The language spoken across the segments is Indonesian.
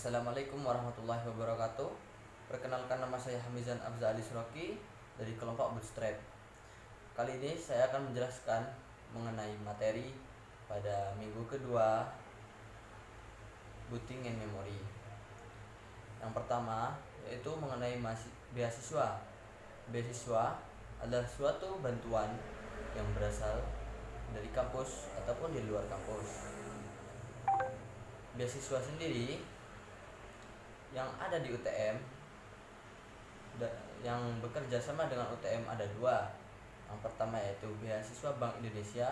Assalamualaikum warahmatullahi wabarakatuh. Perkenalkan, nama saya Hamizan Afza Ali Suroki dari kelompok Bootstrap. Kali ini saya akan menjelaskan mengenai materi pada minggu kedua Booting and Memory. Yang pertama yaitu mengenai beasiswa. Beasiswa adalah suatu bantuan yang berasal dari kampus ataupun di luar kampus. Beasiswa sendiri yang ada di UTM yang bekerja sama dengan UTM ada dua. Yang pertama yaitu beasiswa Bank Indonesia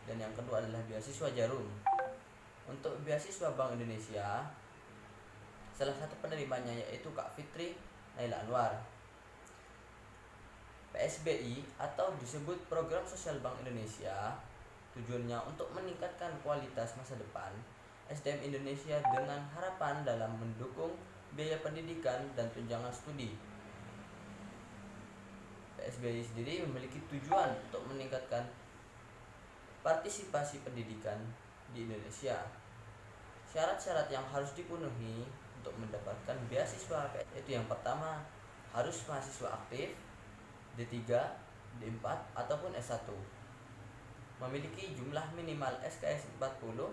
dan yang kedua adalah beasiswa Jarum. Untuk beasiswa Bank Indonesia, salah satu penerimanya yaitu Kak Fitri Naila Anwar. PSBI atau disebut Program Sosial Bank Indonesia tujuannya untuk meningkatkan kualitas masa depan SDM Indonesia dengan harapan dalam mendukung biaya pendidikan dan tunjangan studi. PSBI sendiri memiliki tujuan untuk meningkatkan partisipasi pendidikan di Indonesia. Syarat-syarat yang harus dipenuhi untuk mendapatkan beasiswa yaitu yang pertama harus mahasiswa aktif, D3, D4 ataupun S1. Memiliki jumlah minimal SKS 40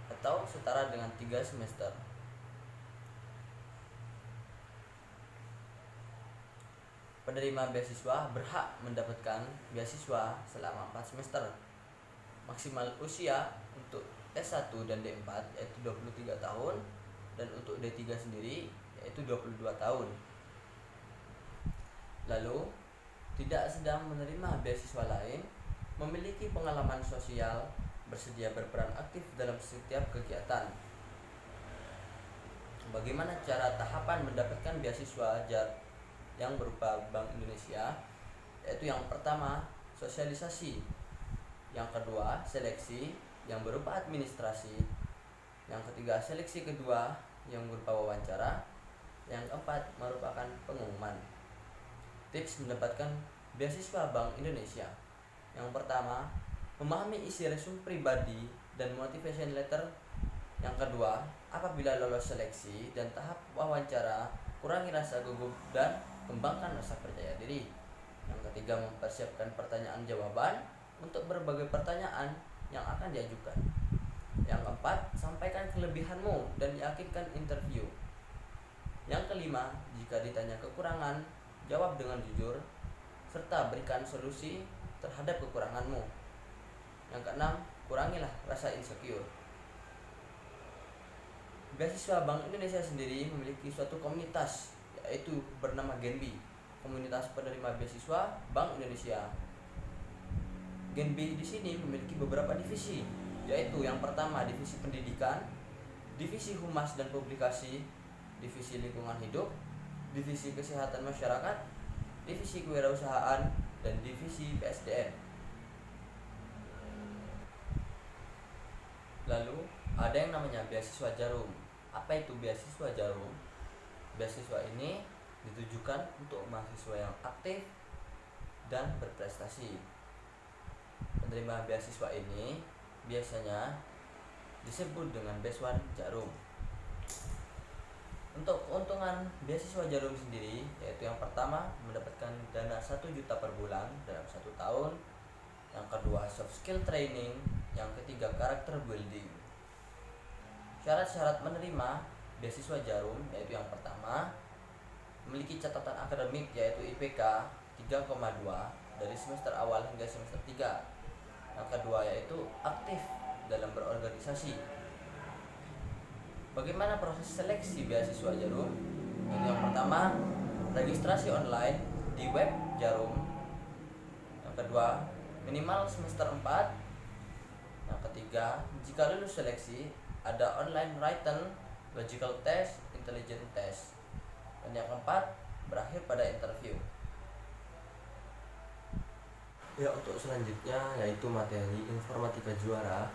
atau setara dengan 3 semester. Penerima beasiswa berhak mendapatkan beasiswa selama 4 semester. Maksimal usia untuk S1 dan D4 yaitu 23 tahun dan untuk D3 sendiri yaitu 22 tahun. Lalu, tidak sedang menerima beasiswa lain, memiliki pengalaman sosial, bersedia berperan aktif dalam setiap kegiatan. Bagaimana cara tahapan mendapatkan beasiswa yang berupa Bank Indonesia? Yaitu yang pertama, sosialisasi. Yang kedua, seleksi yang berupa administrasi. Yang ketiga, seleksi kedua yang berupa wawancara. Yang keempat, merupakan pengumuman. Tips mendapatkan beasiswa Bank Indonesia. Yang pertama, memahami isi resume pribadi dan motivation letter. Yang kedua, apabila lolos seleksi dan tahap wawancara, kurangi rasa gugup dan kembangkan rasa percaya diri. Yang ketiga, mempersiapkan pertanyaan jawaban untuk berbagai pertanyaan yang akan diajukan. Yang keempat, sampaikan kelebihanmu dan yakinkan interview. Yang kelima, jika ditanya kekurangan, jawab dengan jujur serta berikan solusi terhadap kekuranganmu. Yang keenam, kurangilah rasa insecure. Beasiswa Bank Indonesia sendiri memiliki suatu komunitas yaitu bernama Genbi, komunitas penerima beasiswa Bank Indonesia. Genbi di sini memiliki beberapa divisi, yaitu yang pertama divisi pendidikan, divisi humas dan publikasi, divisi lingkungan hidup, divisi kesehatan masyarakat, divisi kewirausahaan, dan divisi PSDM. Lalu ada yang namanya beasiswa Jarum. Apa itu beasiswa Jarum? Beasiswa ini ditujukan untuk mahasiswa yang aktif dan berprestasi. Penerima beasiswa ini biasanya disebut dengan beasiswa Jarum. Untuk keuntungan beasiswa Jarum sendiri yaitu yang pertama, mendapatkan dana 1 juta per bulan dalam 1 tahun. Yang kedua, soft skill training. Yang ketiga, karakter building. Syarat-syarat menerima beasiswa Jarum yaitu yang pertama, memiliki catatan akademik yaitu IPK 3,2 dari semester awal hingga semester 3. Yang kedua yaitu aktif dalam berorganisasi. Bagaimana proses seleksi beasiswa Jarum? Yang pertama, registrasi online di web Jarum. Yang kedua, minimal semester 4. Yang ketiga, jika lulus seleksi, ada online written, logical test, intelligent test. Dan yang keempat, berakhir pada interview. Ya, untuk selanjutnya yaitu materi informatika juara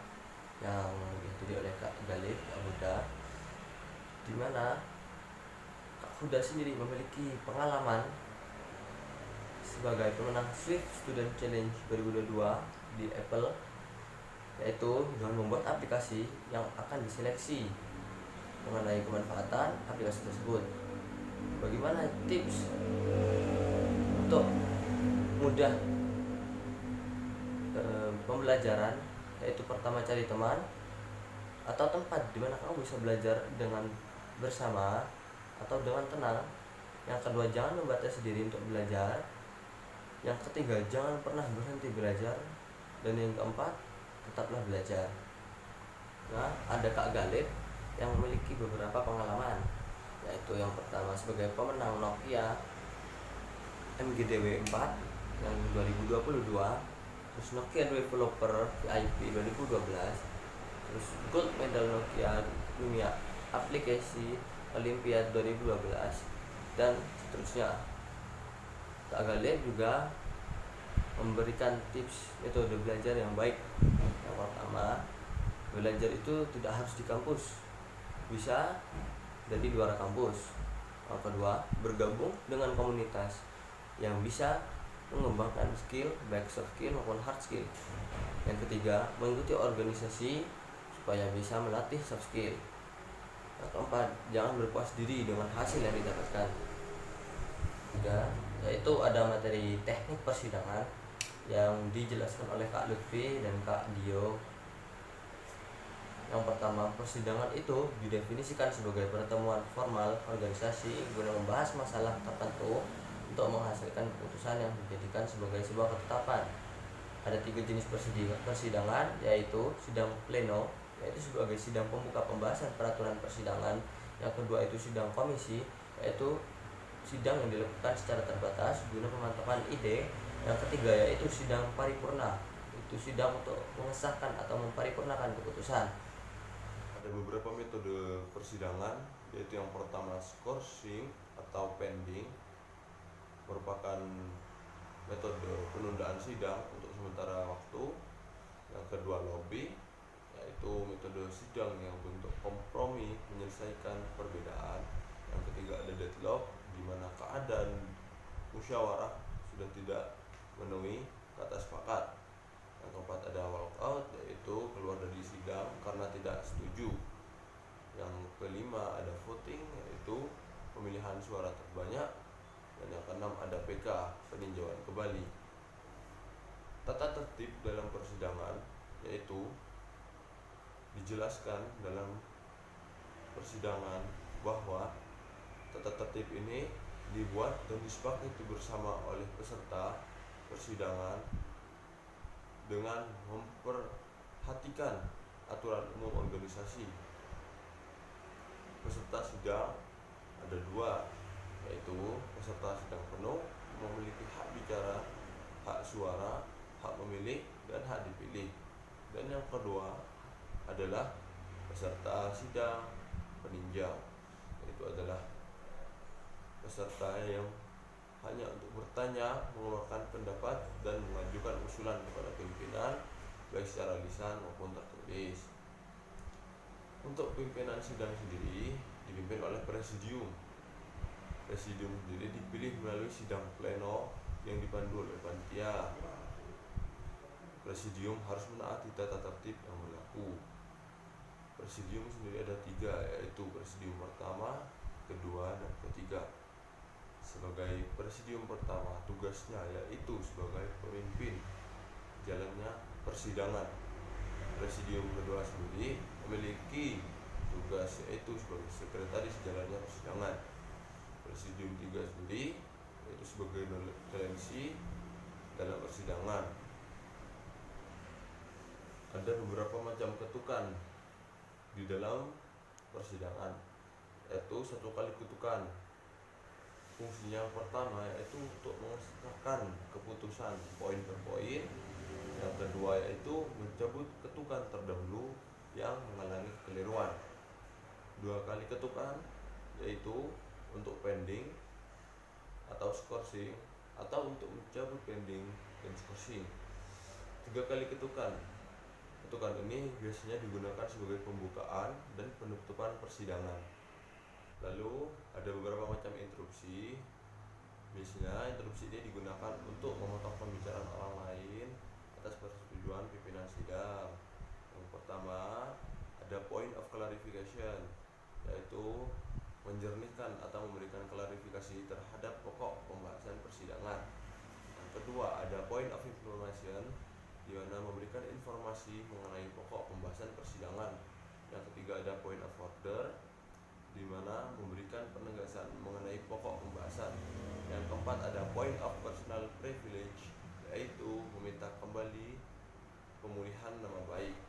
yang ditulis oleh Kak Galib, Kak Huda, di mana Kak Huda sendiri memiliki pengalaman sebagai pemenang Swift Student Challenge 2022 di Apple, yaitu dengan membuat aplikasi yang akan diseleksi mengenai kemanfaatan aplikasi tersebut. Bagaimana tips untuk mudah pembelajaran? Yaitu pertama, cari teman atau tempat di mana kamu bisa belajar dengan bersama atau dengan tenang. Yang kedua, jangan membatasi diri untuk belajar. Yang ketiga, jangan pernah berhenti belajar. Dan yang keempat, tetaplah belajar. Nah, ada Kak Galib yang memiliki beberapa pengalaman, yaitu yang pertama sebagai pemenang Nokia MGDW 4 yang 2022, terus Nokia Developer VIP 2012, terus Gold Medal Nokia Dunia Aplikasi Olimpiade 2012, dan seterusnya. Kak Galib juga memberikan tips metode belajar yang baik. Yang pertama, belajar itu tidak harus di kampus, bisa dari luar kampus. Yang kedua, bergabung dengan komunitas yang bisa mengembangkan skill, baik soft skill maupun hard skill. Yang ketiga, mengikuti organisasi supaya bisa melatih soft skill. Yang keempat, jangan berpuas diri dengan hasil yang didapatkan. Tiga, yaitu ada materi teknik persidangan yang dijelaskan oleh Kak Lutfi dan Kak Dio. Yang pertama, persidangan itu didefinisikan sebagai pertemuan formal organisasi guna membahas masalah tertentu untuk menghasilkan keputusan yang dijadikan sebagai sebuah ketetapan. Ada 3 jenis persidangan, yaitu sidang pleno, yaitu sebagai sidang pembuka pembahasan peraturan persidangan. Yang kedua itu sidang komisi, yaitu sidang yang dilakukan secara terbatas guna pemantapan ide. Yang ketiga yaitu sidang paripurna, itu sidang untuk mengesahkan atau memparipurnakan keputusan. Ada beberapa metode persidangan, yaitu yang pertama skorsing atau pending, merupakan metode penundaan sidang untuk sementara waktu. Yang kedua lobby, yaitu metode sidang yang bentuk kompromi menyelesaikan perbedaan. Yang ketiga ada deadlock, di mana keadaan musyawarah sudah tidak memenuhi kata sepakat. Yang keempat ada walkout, yaitu keluar dari sidang karena tidak setuju. Yang kelima ada voting, yaitu pemilihan suara terbanyak. Dan yang keenam ada PK, peninjauan kembali. Tata tertib dalam persidangan yaitu dijelaskan dalam persidangan bahwa tata tertib ini dibuat dan disepakati bersama oleh peserta persidangan dengan memperhatikan aturan umum organisasi. Peserta sidang ada 2, yaitu peserta sidang penuh memiliki hak bicara, hak suara, hak memilih, dan hak dipilih. Dan yang kedua adalah peserta sidang peninjau, yaitu adalah peserta yang hanya untuk bertanya, mengeluarkan pendapat, dan mengajukan usulan kepada pimpinan baik secara lisan maupun tertulis. Untuk pimpinan sidang sendiri dipimpin oleh presidium. Presidium sendiri dipilih melalui sidang pleno yang dipandu oleh panitia. Presidium harus menaati tata tertib yang berlaku. Presidium sendiri ada 3, yaitu presidium pertama, kedua, dan ketiga. Sebagai presidium pertama, tugasnya yaitu sebagai pemimpin jalannya persidangan. Presidium kedua sendiri memiliki tugas yaitu sebagai sekretaris jalannya persidangan. Presidium 3 sendiri yaitu sebagai toleransi dalam persidangan. Ada beberapa macam ketukan di dalam persidangan, yaitu 1 kali ketukan. Fungsinya yang pertama yaitu untuk mengesahkan keputusan poin per poin. Yang kedua yaitu mencabut ketukan terdahulu yang menghalangi kekeliruan. 2 kali ketukan yaitu untuk pending atau skorsing, atau untuk mencabut pending dan skorsing. 3 kali ketukan. Ketukan ini biasanya digunakan sebagai pembukaan dan penutupan persidangan. Lalu ada beberapa macam interupsi. Biasanya interupsi ini digunakan untuk memotong pembicaraan orang lain atas persetujuan pimpinan sidang. Yang pertama ada point of clarification, yaitu menjernihkan atau memberikan klarifikasi terhadap pokok pembahasan persidangan. Yang kedua ada point of information, di mana memberikan informasi mengenai pokok pembahasan persidangan. Yang ketiga ada point of order, di mana memberikan penegasan mengenai pokok pembahasan. Yang keempat ada point of personal privilege, yaitu meminta kembali pemulihan nama baik.